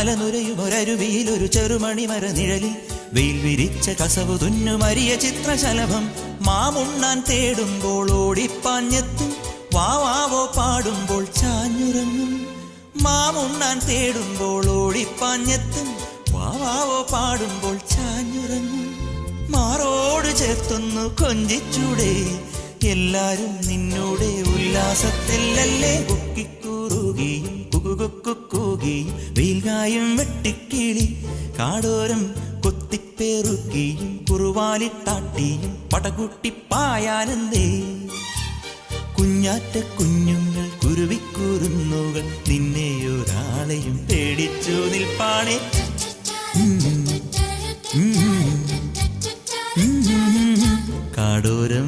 അലനുരയുമൊരരുവിയിൽ ഒരു ചെറുമണി മര നിഴലിൽ വെയിൽ വിരിച്ച കസവു തുന്നുമരിയ ചിത്രശലഭം മാമുണ്ണാൻ തേടുമ്പോൾ ഓടിപ്പാഞ്ഞെത്തും വാവാവോ പാടുമ്പോൾ ചാഞ്ഞുറങ്ങും മാമുണ്ണാൻ തേടുമ്പോൾ ഓടിപ്പാഞ്ഞെത്തും വാവാവോ പാടുമ്പോൾ ചാഞ്ഞുറങ്ങും മാറോട് ചേർത്തൊന്നു കൊഞ്ചിച്ചൂടെ എല്ലാരും നിന്നോടെ ഉല്ലാസത്തിലല്ലേ കുക്കിക്കൂറുകയും കുകുകുക്കുകൂകയും വെയിൽകായും വെട്ടിക്കിളി കാടോരം കൊത്തിപ്പേറുകയും കുറുവാലിട്ടാട്ടിയും പടകുട്ടിപ്പായാനന്ദേ കുഞ്ഞാറ്റ കുഞ്ഞുങ്ങൾ കുരുവിക്കൂറുന്നുകൾ നിന്നെയൊരാളെയും പേടിച്ചു നിൽപ്പാണേ കാടോരം